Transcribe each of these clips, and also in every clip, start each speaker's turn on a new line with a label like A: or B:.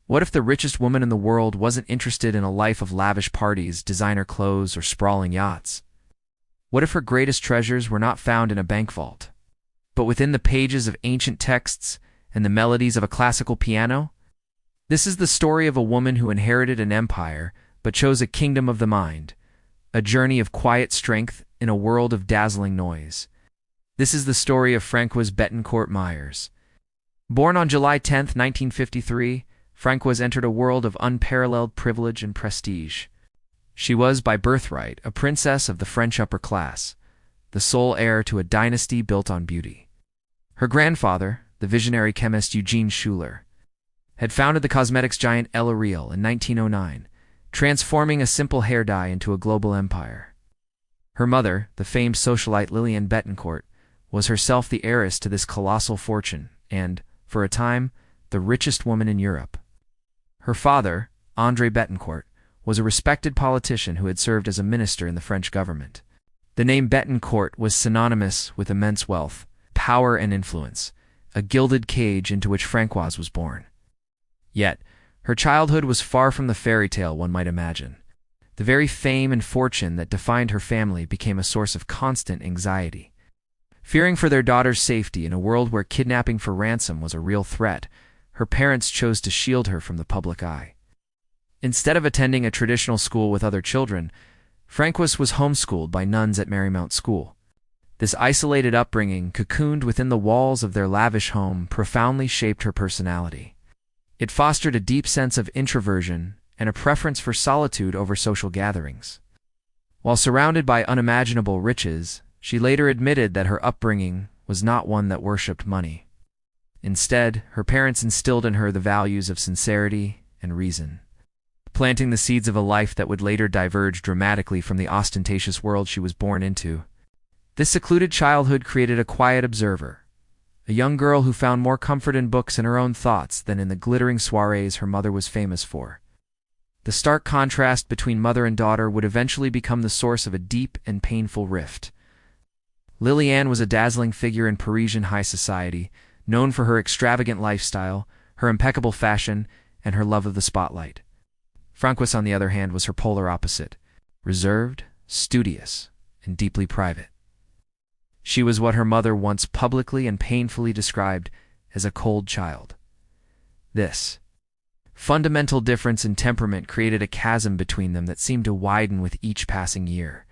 A: What if the richest woman in the world wasn't interested in a life of lavish parties, designer clothes, or sprawling yachts? What if her greatest treasures were not found in a bank vault, but within the pages of ancient texts and the melodies of a classical piano? This is the story of a woman who inherited an empire but chose a kingdom of the mind, a journey of quiet strength in a world of dazzling noise. This is the story of Françoise Bettencourt Meyers. Born on July 10, 1953, Françoise entered a world of unparalleled privilege and prestige. She was, by birthright, a princess of the French upper class, the sole heir to a dynasty built on beauty. Her grandfather, the visionary chemist Eugene Schuller, had founded the cosmetics giant L'Oréal in 1909, transforming a simple hair dye into a global empire. Her mother, the famed socialite Liliane Bettencourt, was herself the heiress to this colossal fortune and, for a time, the richest woman in Europe. Her father, André Bettencourt, was a respected politician who had served as a minister in the French government. The name Bettencourt was synonymous with immense wealth, power, and influence, a gilded cage into which Françoise was born. Yet, her childhood was far from the fairy tale one might imagine. The very fame and fortune that defined her family became a source of constant anxiety. Fearing for their daughter's safety in a world where kidnapping for ransom was a real threat, her parents chose to shield her from the public eye. Instead of attending a traditional school with other children, Françoise was homeschooled by nuns at Marymount School. This isolated upbringing, cocooned within the walls of their lavish home, profoundly shaped her personality. It fostered a deep sense of introversion and a preference for solitude over social gatherings. While surrounded by unimaginable riches, she later admitted that her upbringing was not one that worshipped money. Instead, her parents instilled in her the values of sincerity and reason, planting the seeds of a life that would later diverge dramatically from the ostentatious world she was born into. This secluded childhood created a quiet observer, a young girl who found more comfort in books and her own thoughts than in the glittering soirees her mother was famous for. The stark contrast between mother and daughter would eventually become the source of a deep and painful rift. Liliane was a dazzling figure in Parisian high society, known for her extravagant lifestyle, her impeccable fashion, and her love of the spotlight. Françoise, on the other hand, was her polar opposite, reserved, studious, and deeply private. She was what her mother once publicly and painfully described as a cold child. This fundamental difference in temperament created a chasm between them that seemed to widen with each passing year.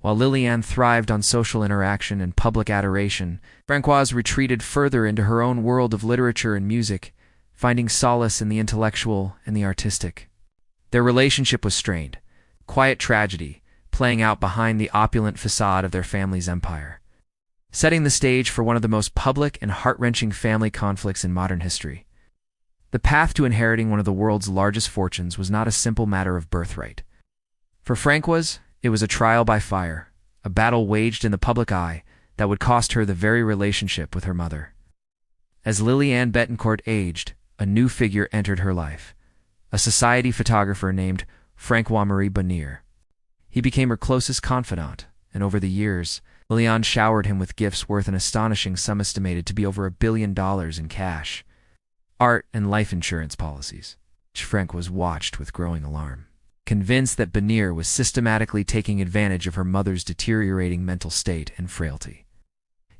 A: While Liliane thrived on social interaction and public adoration, Françoise retreated further into her own world of literature and music, finding solace in the intellectual and the artistic. Their relationship was strained, quiet tragedy playing out behind the opulent facade of their family's empire, setting the stage for one of the most public and heart-wrenching family conflicts in modern history. The path to inheriting one of the world's largest fortunes was not a simple matter of birthright. For Françoise, it was a trial by fire, a battle waged in the public eye that would cost her the very relationship with her mother. As Liliane Bettencourt aged, a new figure entered her life, a society photographer named François-Marie Bonnier. He became her closest confidant, and over the years, Liliane showered him with gifts worth an astonishing sum estimated to be over $1 billion in cash, art, and life insurance policies, which Françoise watched with growing alarm, convinced that Bonnier was systematically taking advantage of her mother's deteriorating mental state and frailty.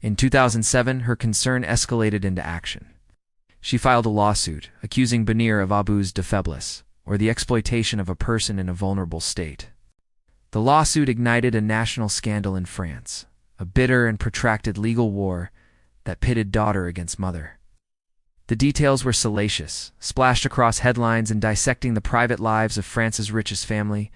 A: In 2007, her concern escalated into action. She filed a lawsuit accusing Bonnier of abus de faiblesse, or the exploitation of a person in a vulnerable state. The lawsuit ignited a national scandal in France, a bitter and protracted legal war that pitted daughter against mother. The details were salacious, splashed across headlines and dissecting the private lives of France's richest family.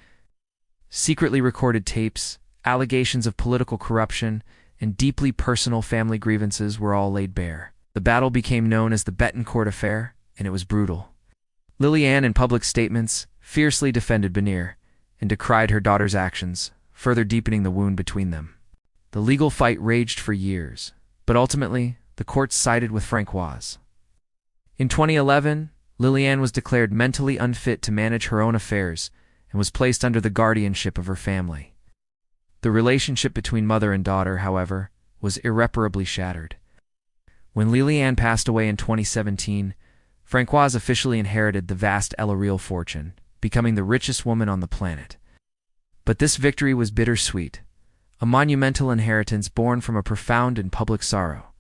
A: Secretly recorded tapes, allegations of political corruption, and deeply personal family grievances were all laid bare. The battle became known as the Bettencourt Affair, and it was brutal. Liliane, in public statements, fiercely defended Bonnier and decried her daughter's actions, further deepening the wound between them. The legal fight raged for years, but ultimately, the courts sided with Françoise. In 2011, Liliane was declared mentally unfit to manage her own affairs and was placed under the guardianship of her family. The relationship between mother and daughter, however, was irreparably shattered. When Liliane passed away in 2017, Françoise officially inherited the vast L'Oreal fortune, becoming the richest woman on the planet. But this victory was bittersweet, a monumental inheritance born from a profound and public sorrow.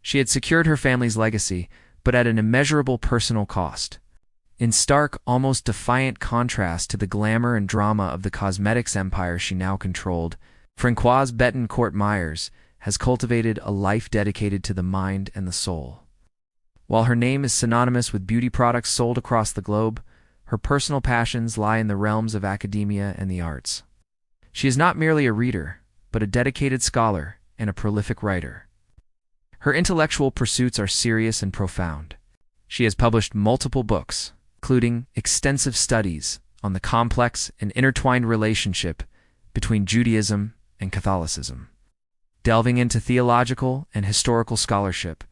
A: She had secured her family's legacy, but at an immeasurable personal cost. In stark, almost defiant contrast to the glamour and drama of the cosmetics empire she now controlled, Françoise Bettencourt Meyers has cultivated a life dedicated to the mind and the soul. While her name is synonymous with beauty products sold across the globe, her personal passions lie in the realms of academia and the arts. She is not merely a reader, but a dedicated scholar and a prolific writer. Her intellectual pursuits are serious and profound. She has published multiple books, including extensive studies on the complex and intertwined relationship between Judaism and Catholicism. Delving into theological and historical scholarship,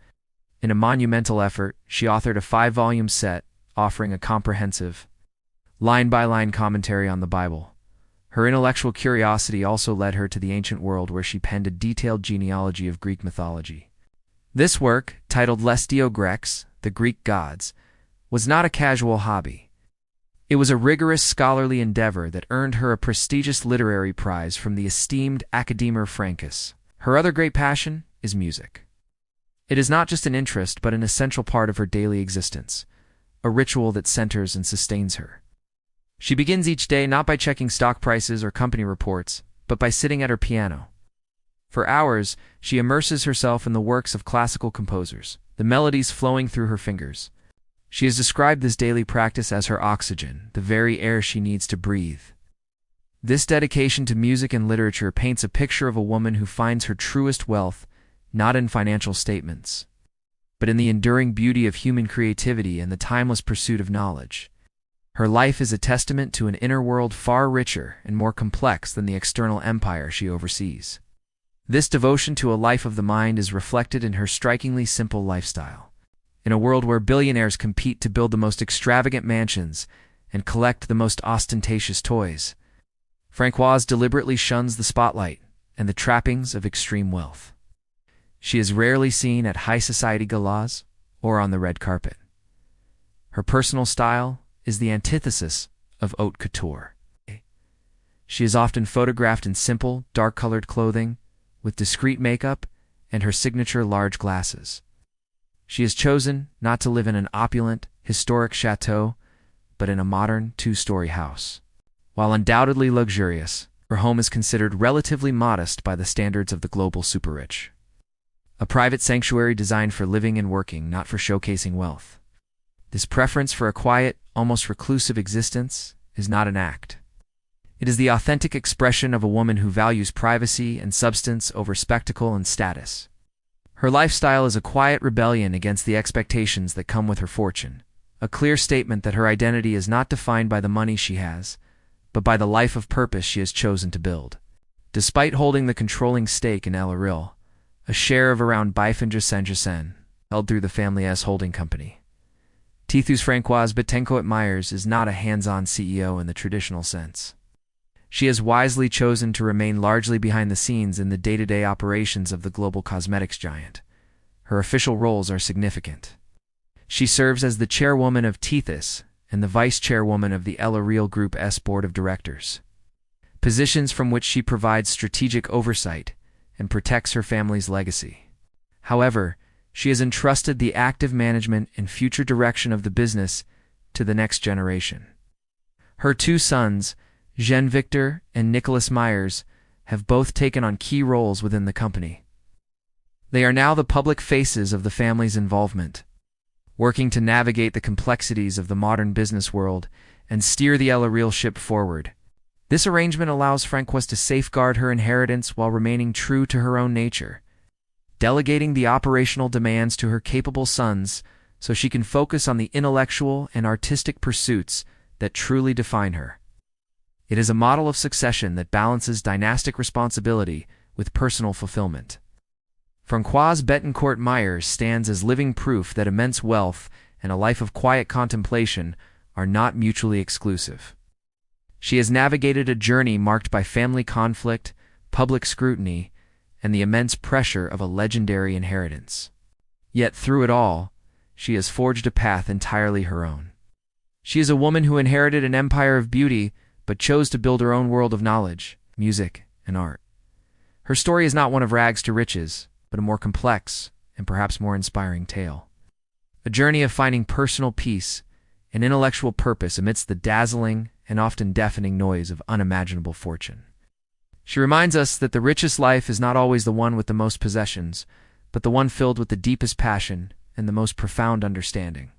A: in a monumental effort, she authored a 5-volume set offering a comprehensive, line-by-line commentary on the Bible. Her intellectual curiosity also led her to the ancient world, where she penned a detailed genealogy of Greek mythology. This work, titled Les Dieux Grecs, the Greek Gods, was not a casual hobby. It was a rigorous scholarly endeavor that earned her a prestigious literary prize from the esteemed Academia Francus. Her other great passion is music. It is not just an interest, but an essential part of her daily existence, a ritual that centers and sustains her. She begins each day not by checking stock prices or company reports, but by sitting at her piano. For hours, she immerses herself in the works of classical composers, the melodies flowing through her fingers. She has described this daily practice as her oxygen, the very air she needs to breathe. This dedication to music and literature paints a picture of a woman who finds her truest wealth not in financial statements, but in the enduring beauty of human creativity and the timeless pursuit of knowledge. Her life is a testament to an inner world far richer and more complex than the external empire she oversees. This devotion to a life of the mind is reflected in her strikingly simple lifestyle. In a world where billionaires compete to build the most extravagant mansions and collect the most ostentatious toys, Françoise deliberately shuns the spotlight and the trappings of extreme wealth. She is rarely seen at high society galas or on the red carpet. Her personal style is the antithesis of haute couture. She is often photographed in simple, dark-colored clothing, with discreet makeup and her signature large glasses. She has chosen not to live in an opulent, historic chateau, but in a modern, 2-story house. While undoubtedly luxurious, her home is considered relatively modest by the standards of the global super-rich. A private sanctuary designed for living and working, not for showcasing wealth. This preference for a quiet, almost reclusive existence is not an act. It is the authentic expression of a woman who values privacy and substance over spectacle and status. Her lifestyle is a quiet rebellion against the expectations that come with her fortune, a clear statement that her identity is not defined by the money she has, but by the life of purpose she has chosen to build. Despite holding the controlling stake in L'Oreal, a share of around 5% held through the family's holding company, Françoise Bettencourt Meyers is not a hands-on CEO in the traditional sense. She has wisely chosen to remain largely behind the scenes in the day-to-day operations of the global cosmetics giant. Her official roles are significant. She serves as the chairwoman of Tethys and the vice-chairwoman of the L'Oreal Group's board of directors, positions from which she provides strategic oversight and protects her family's legacy. However, she has entrusted the active management and future direction of the business to the next generation. Her 2 sons, Jean-Victor and Nicolas Meyers, have both taken on key roles within the company. They are now the public faces of the family's involvement, working to navigate the complexities of the modern business world and steer the L'Oreal ship forward. This arrangement allows Françoise to safeguard her inheritance while remaining true to her own nature, delegating the operational demands to her capable sons so she can focus on the intellectual and artistic pursuits that truly define her. It is a model of succession that balances dynastic responsibility with personal fulfillment. Françoise Bettencourt Meyers stands as living proof that immense wealth and a life of quiet contemplation are not mutually exclusive. She has navigated a journey marked by family conflict, public scrutiny, and the immense pressure of a legendary inheritance. Yet through it all, she has forged a path entirely her own. She is a woman who inherited an empire of beauty, but chose to build her own world of knowledge, music, and art. Her story is not one of rags to riches, but a more complex and perhaps more inspiring tale. A journey of finding personal peace and intellectual purpose amidst the dazzling and often deafening noise of unimaginable fortune. She reminds us that the richest life is not always the one with the most possessions, but the one filled with the deepest passion and the most profound understanding.